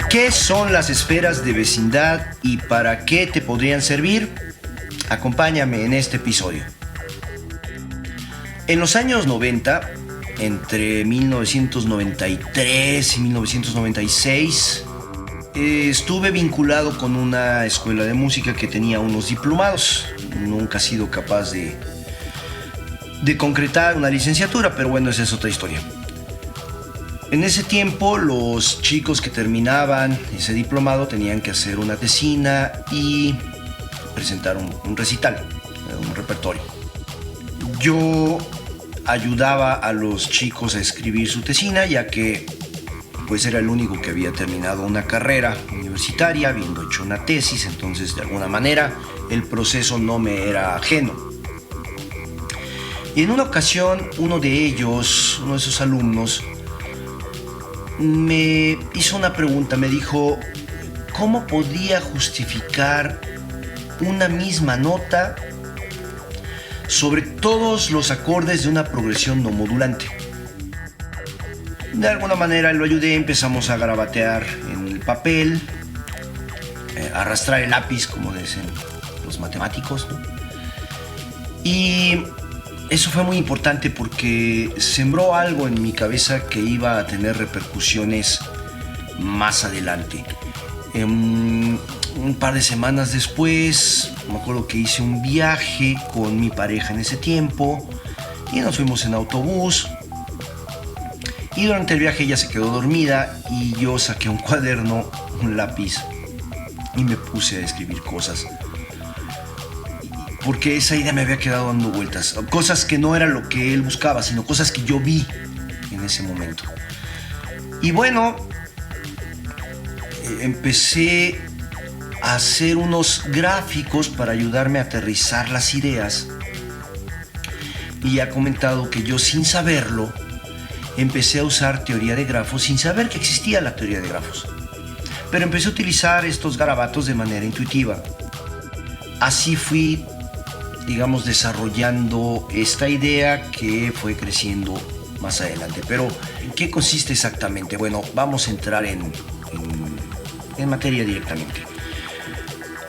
¿Qué son las esferas de vecindad y para qué te podrían servir? Acompáñame en este episodio. En los años 90, entre 1993 y 1996, estuve vinculado con una escuela de música que tenía unos diplomados. Nunca he sido capaz de concretar una licenciatura, pero bueno, esa es otra historia. En ese tiempo, los chicos que terminaban ese diplomado tenían que hacer una tesina y presentar un recital, un repertorio. Yo ayudaba a los chicos a escribir su tesina, ya que pues era el único que había terminado una carrera universitaria, habiendo hecho una tesis, entonces de alguna manera el proceso no me era ajeno. Y en una ocasión, uno de esos alumnos, me hizo una pregunta, me dijo, ¿cómo podía justificar una misma nota sobre todos los acordes de una progresión no modulante? De alguna manera lo ayudé, empezamos a garabatear en el papel, arrastrar el lápiz, como dicen los matemáticos, ¿no? Y eso fue muy importante porque sembró algo en mi cabeza que iba a tener repercusiones más adelante. Un par de semanas después, me acuerdo que hice un viaje con mi pareja en ese tiempo y nos fuimos en autobús. Y durante el viaje ella se quedó dormida y yo saqué un cuaderno, un lápiz y me puse a escribir cosas. Porque esa idea me había quedado dando vueltas. Cosas que no era lo que él buscaba, sino cosas que yo vi en ese momento. Y bueno, empecé a hacer unos gráficos para ayudarme a aterrizar las ideas. Y ha comentado que yo, sin saberlo, empecé a usar teoría de grafos sin saber que existía la teoría de grafos. Pero empecé a utilizar estos garabatos de manera intuitiva. Así fui, digamos, desarrollando esta idea que fue creciendo más adelante. Pero, ¿en qué consiste exactamente? Bueno, vamos a entrar en materia directamente.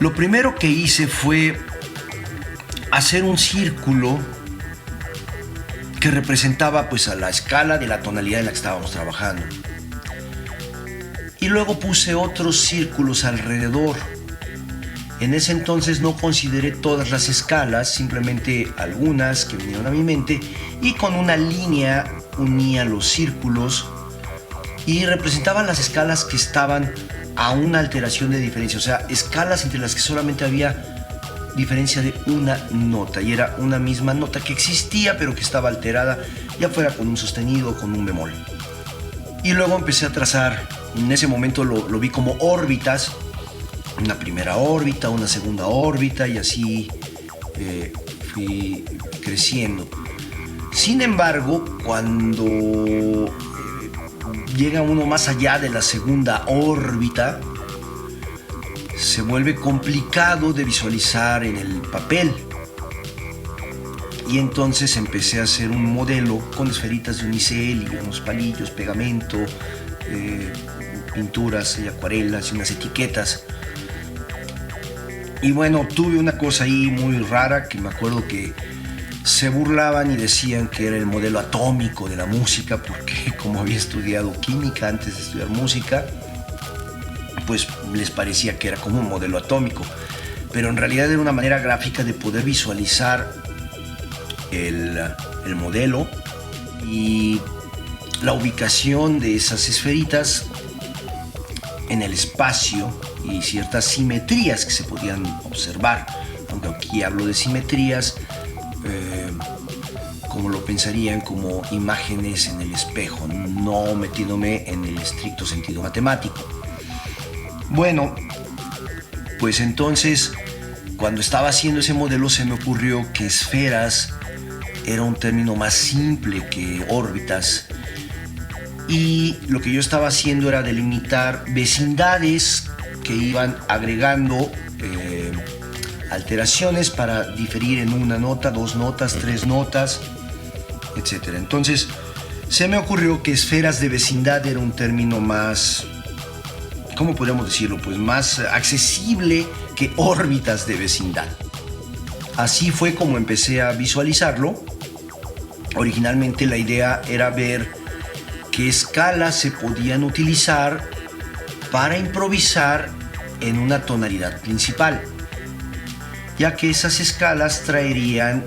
Lo primero que hice fue hacer un círculo que representaba pues a la escala de la tonalidad en la que estábamos trabajando. Y luego puse otros círculos alrededor. En ese entonces no consideré todas las escalas, simplemente algunas que vinieron a mi mente, y con una línea unía los círculos y representaban las escalas que estaban a una alteración de diferencia, o sea, escalas entre las que solamente había diferencia de una nota, y era una misma nota que existía pero que estaba alterada, ya fuera con un sostenido o con un bemol. Y luego empecé a trazar, en ese momento lo vi como órbitas, una primera órbita, una segunda órbita, y así fui creciendo. Sin embargo, cuando llega uno más allá de la segunda órbita, se vuelve complicado de visualizar en el papel. Y entonces empecé a hacer un modelo con esferitas de unicel y unos palillos, pegamento, pinturas y acuarelas y unas etiquetas. Y bueno, tuve una cosa ahí muy rara que me acuerdo que se burlaban y decían que era el modelo atómico de la música, porque como había estudiado química antes de estudiar música, pues les parecía que era como un modelo atómico. Pero en realidad era una manera gráfica de poder visualizar el modelo y la ubicación de esas esferitas en el espacio y ciertas simetrías que se podían observar. Aunque aquí hablo de simetrías, como lo pensarían, como imágenes en el espejo, no metiéndome en el estricto sentido matemático. Bueno, pues entonces, cuando estaba haciendo ese modelo, se me ocurrió que esferas era un término más simple que órbitas, y lo que yo estaba haciendo era delimitar vecindades que que iban agregando alteraciones para diferir en una nota, 2 notas, 3 notas, etc. Entonces se me ocurrió que esferas de vecindad era un término más, ¿cómo podríamos decirlo? Pues más accesible que órbitas de vecindad. Así fue como empecé a visualizarlo. Originalmente la idea era ver qué escalas se podían utilizar para improvisar en una tonalidad principal, ya que esas escalas traerían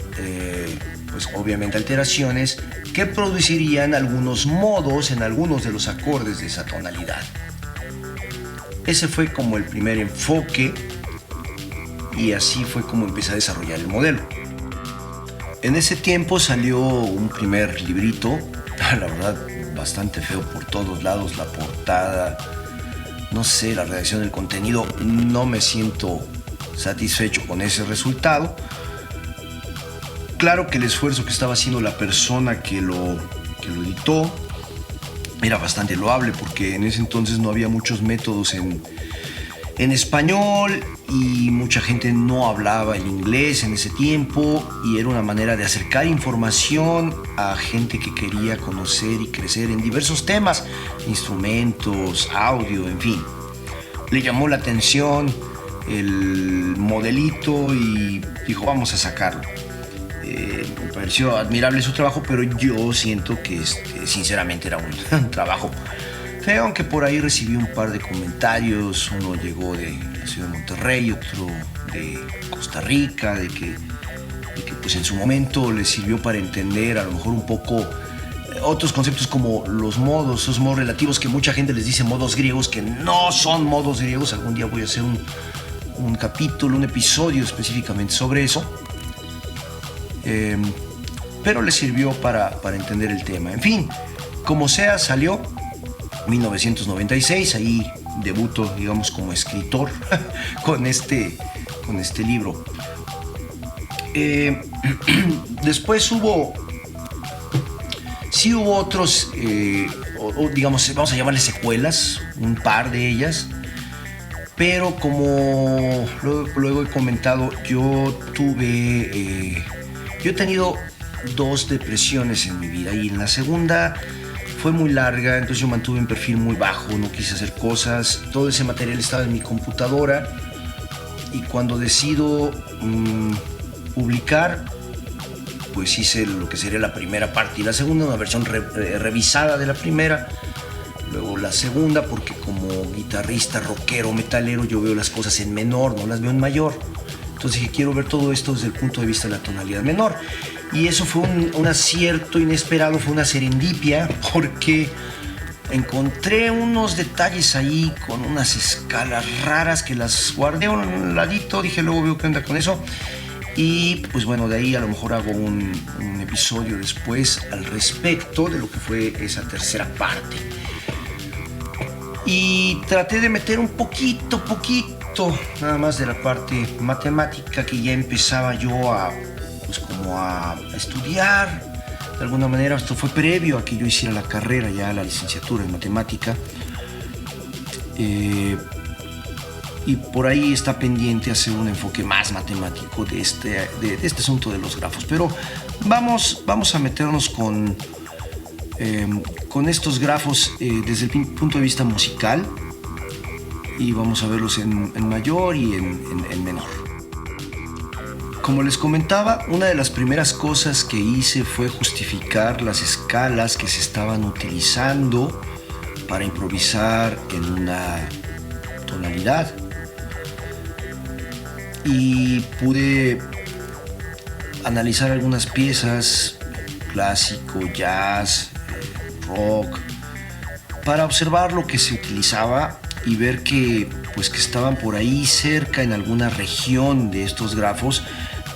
pues obviamente alteraciones que producirían algunos modos en algunos de los acordes de esa tonalidad. Ese fue como el primer enfoque y así fue como empecé a desarrollar el modelo. En ese tiempo salió un primer librito, la verdad bastante feo por todos lados, la portada, no sé, la redacción del contenido, no me siento satisfecho con ese resultado. Claro que el esfuerzo que estaba haciendo la persona que lo editó era bastante loable, porque en ese entonces no había muchos métodos en español y mucha gente no hablaba el inglés en ese tiempo, y era una manera de acercar información a gente que quería conocer y crecer en diversos temas, instrumentos, audio, en fin. Le llamó la atención el modelito y dijo, vamos a sacarlo. Me pareció admirable su trabajo, pero yo siento que sinceramente era un trabajo feo, aunque por ahí recibí un par de comentarios. Uno llegó de la ciudad de Monterrey, otro de Costa Rica, de que pues en su momento les sirvió para entender a lo mejor un poco otros conceptos como los modos, esos modos relativos que mucha gente les dice modos griegos, que no son modos griegos. Algún día voy a hacer un capítulo, un episodio específicamente sobre eso. Pero les sirvió para entender el tema. En fin, como sea, salió 1996, ahí debuto, digamos, como escritor con este libro. Después hubo otros, digamos, vamos a llamarles secuelas, un par de ellas, pero como luego he comentado, yo he tenido 2 depresiones en mi vida, y en la segunda fue muy larga, entonces yo mantuve un perfil muy bajo, no quise hacer cosas, todo ese material estaba en mi computadora, y cuando decido publicar, pues hice lo que sería la primera parte y la segunda, una versión revisada de la primera, luego la segunda, porque como guitarrista, rockero, metalero, yo veo las cosas en menor, no las veo en mayor. Entonces dije, quiero ver todo esto desde el punto de vista de la tonalidad menor. Y eso fue un acierto inesperado, fue una serendipia, porque encontré unos detalles ahí con unas escalas raras que las guardé a un ladito. Dije, luego veo qué onda con eso. Y pues bueno, de ahí a lo mejor hago un episodio después al respecto de lo que fue esa tercera parte. Y traté de meter un poquito nada más de la parte matemática, que ya empezaba yo a estudiar de alguna manera. Esto fue previo a que yo hiciera la carrera, ya la licenciatura en matemática, y por ahí está pendiente hacer un enfoque más matemático de este asunto de los grafos. Pero vamos a meternos con estos grafos desde el punto de vista musical, y vamos a verlos en mayor y en menor. Como les comentaba, una de las primeras cosas que hice fue justificar las escalas que se estaban utilizando para improvisar en una tonalidad, y pude analizar algunas piezas, clásico, jazz, rock, para observar lo que se utilizaba y ver que estaban por ahí cerca en alguna región de estos grafos.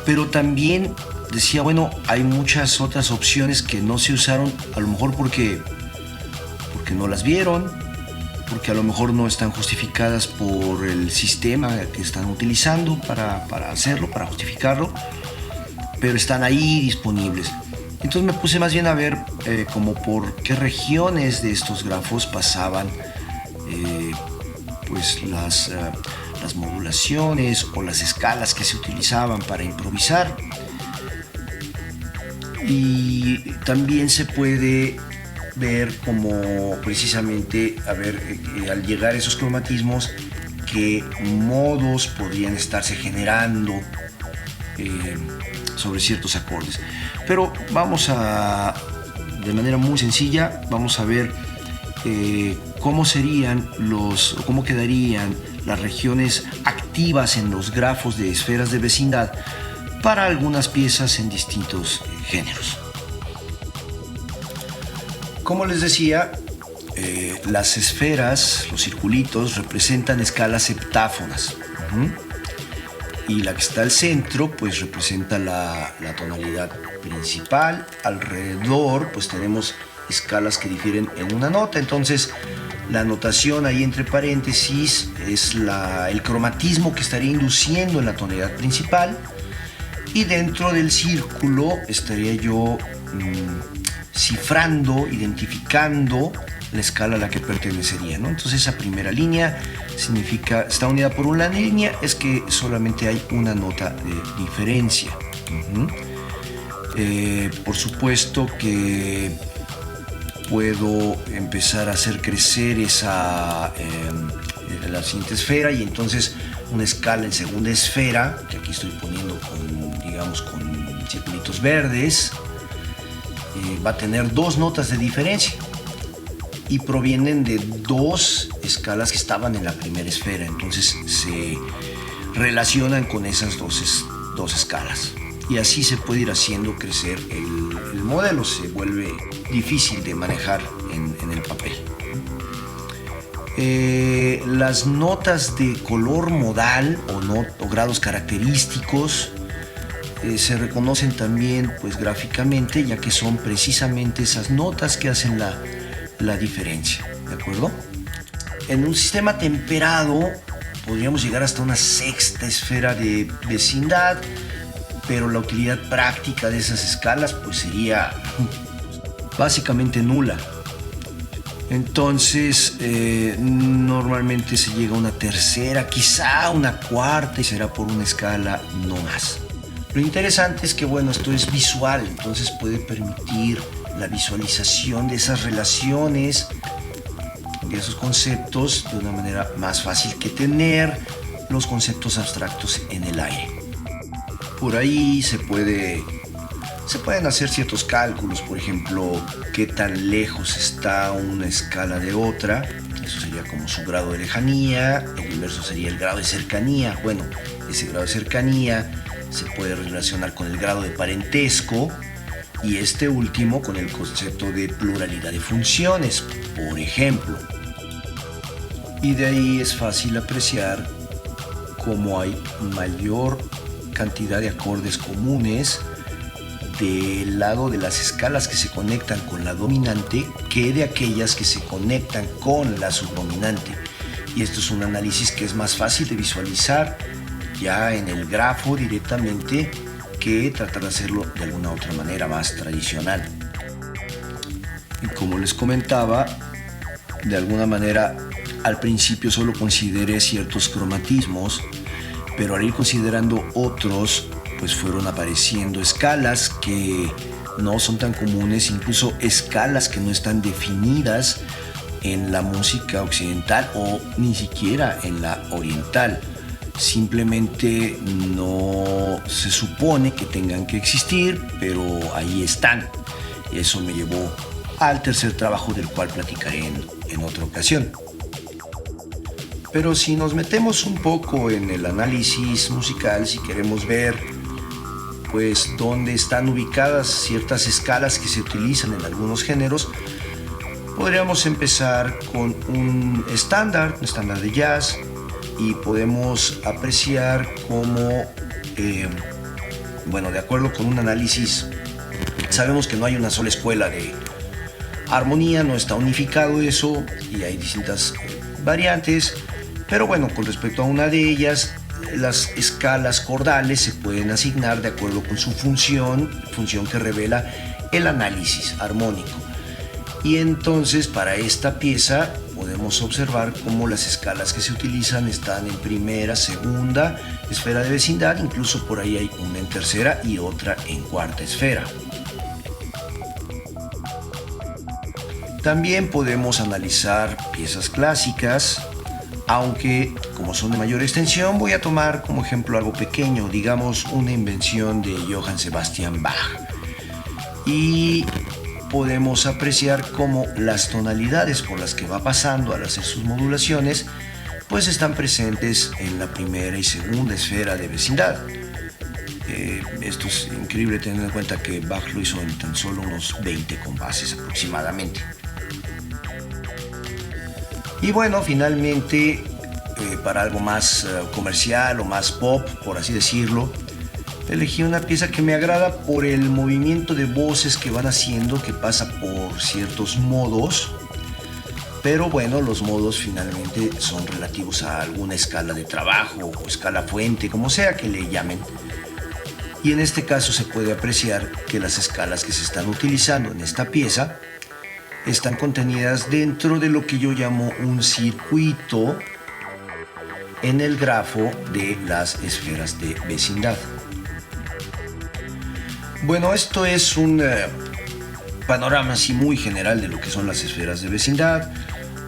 Pero también decía, bueno, hay muchas otras opciones que no se usaron, a lo mejor porque no las vieron, porque a lo mejor no están justificadas por el sistema que están utilizando para hacerlo, para justificarlo, pero están ahí disponibles. Entonces me puse más bien a ver como por qué regiones de estos grafos pasaban pues las modulaciones o las escalas que se utilizaban para improvisar. Y también se puede ver como precisamente, al llegar a esos cromatismos, qué modos podrían estarse generando sobre ciertos acordes. Pero de manera muy sencilla, vamos a ver cómo quedarían las regiones activas en los grafos de esferas de vecindad para algunas piezas en distintos géneros. Como les decía, las esferas, los circulitos, representan escalas septáfonas. Y la que está al centro, pues representa la tonalidad principal. Alrededor, pues tenemos escalas que difieren en una nota. Entonces, la notación ahí entre paréntesis es el cromatismo que estaría induciendo en la tonalidad principal. Y dentro del círculo estaría yo cifrando, identificando la escala a la que pertenecería, ¿no? Entonces esa primera línea está unida por una línea, es que solamente hay una nota de diferencia. Por supuesto que puedo empezar a hacer crecer la siguiente esfera, y entonces una escala en segunda esfera, que aquí estoy poniendo con circulitos verdes, va a tener dos notas de diferencia y provienen de dos escalas que estaban en la primera esfera. Entonces se relacionan con esas dos escalas, y así se puede ir haciendo crecer el modelo. Se vuelve difícil de manejar en el papel. Las notas de color modal o grados característicos se reconocen también, pues, gráficamente, ya que son precisamente esas notas que hacen la diferencia, ¿de acuerdo? En un sistema temperado podríamos llegar hasta una sexta esfera de vecindad, pero la utilidad práctica de esas escalas pues sería básicamente nula. Entonces normalmente se llega a una tercera, quizá una cuarta, y será por una escala, no más. Lo interesante es que, bueno, esto es visual, entonces puede permitir la visualización de esas relaciones, de esos conceptos, de una manera más fácil que tener los conceptos abstractos en el aire. Por ahí se pueden hacer ciertos cálculos, por ejemplo, qué tan lejos está una escala de otra. Eso sería como su grado de lejanía. El inverso sería el grado de cercanía. Bueno, ese grado de cercanía se puede relacionar con el grado de parentesco, y este último con el concepto de pluralidad de funciones, por ejemplo. Y de ahí es fácil apreciar cómo hay mayor cantidad de acordes comunes del lado de las escalas que se conectan con la dominante que de aquellas que se conectan con la subdominante. Y esto es un análisis que es más fácil de visualizar ya en el grafo directamente, que tratar de hacerlo de alguna otra manera más tradicional. Y como les comentaba, de alguna manera al principio solo consideré ciertos cromatismos, pero al ir considerando otros, pues fueron apareciendo escalas que no son tan comunes, incluso escalas que no están definidas en la música occidental o ni siquiera en la oriental. Simplemente no se supone que tengan que existir, pero ahí están. Eso me llevó al tercer trabajo, del cual platicaré en otra ocasión. Pero si nos metemos un poco en el análisis musical, si queremos ver pues dónde están ubicadas ciertas escalas que se utilizan en algunos géneros, podríamos empezar con un estándar de jazz, y podemos apreciar cómo, de acuerdo con un análisis, sabemos que no hay una sola escuela de armonía, no está unificado eso, y hay distintas variantes, pero bueno, con respecto a una de ellas, las escalas cordales se pueden asignar de acuerdo con su función que revela el análisis armónico. Y entonces para esta pieza podemos observar cómo las escalas que se utilizan están en primera, segunda esfera de vecindad, incluso por ahí hay una en tercera y otra en cuarta esfera. También podemos analizar piezas clásicas, aunque como son de mayor extensión voy a tomar como ejemplo algo pequeño, digamos una invención de Johann Sebastian Bach. Y podemos apreciar cómo las tonalidades por las que va pasando al hacer sus modulaciones pues están presentes en la primera y segunda esfera de vecindad. Esto es increíble teniendo en cuenta que Bach lo hizo en tan solo unos 20 compases aproximadamente. Y bueno, finalmente, para algo más comercial o más pop, por así decirlo, elegí una pieza que me agrada por el movimiento de voces que van haciendo, que pasa por ciertos modos, pero bueno, los modos finalmente son relativos a alguna escala de trabajo o escala fuente, como sea que le llamen. Y en este caso se puede apreciar que las escalas que se están utilizando en esta pieza están contenidas dentro de lo que yo llamo un circuito en el grafo de las esferas de vecindad. Bueno, esto es un panorama así muy general de lo que son las esferas de vecindad.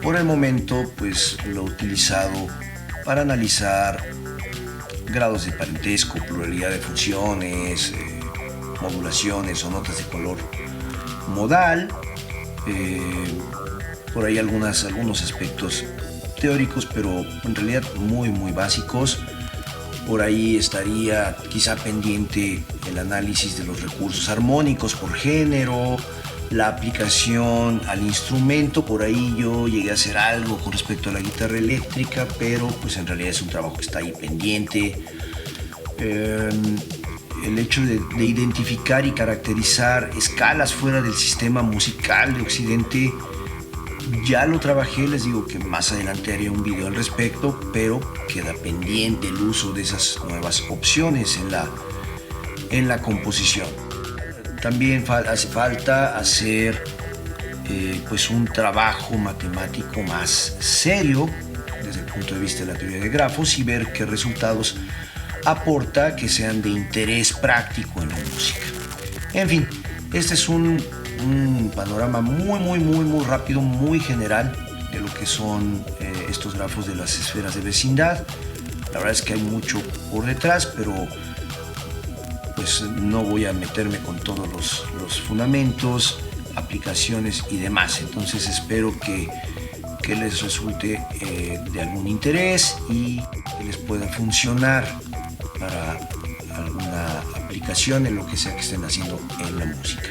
Por el momento, pues lo he utilizado para analizar grados de parentesco, pluralidad de funciones, modulaciones o notas de color modal. Por ahí algunos aspectos teóricos, pero en realidad muy básicos. Por ahí estaría quizá pendiente el análisis de los recursos armónicos por género, la aplicación al instrumento. Por ahí yo llegué a hacer algo con respecto a la guitarra eléctrica, pero pues en realidad es un trabajo que está ahí pendiente. El hecho de identificar y caracterizar escalas fuera del sistema musical de Occidente ya lo trabajé, les digo que más adelante haré un video al respecto, pero queda pendiente el uso de esas nuevas opciones en la composición. También hace falta hacer pues un trabajo matemático más serio desde el punto de vista de la teoría de grafos y ver qué resultados aporta que sean de interés práctico en la música. En fin, este es un panorama muy rápido, muy general de lo que son estos grafos de las esferas de vecindad. La verdad es que hay mucho por detrás, pero pues no voy a meterme con todos los fundamentos, aplicaciones y demás. Entonces espero que les resulte de algún interés y que les pueda funcionar para alguna aplicación en lo que sea que estén haciendo en la música.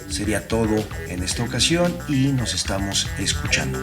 Sería todo en esta ocasión y nos estamos escuchando.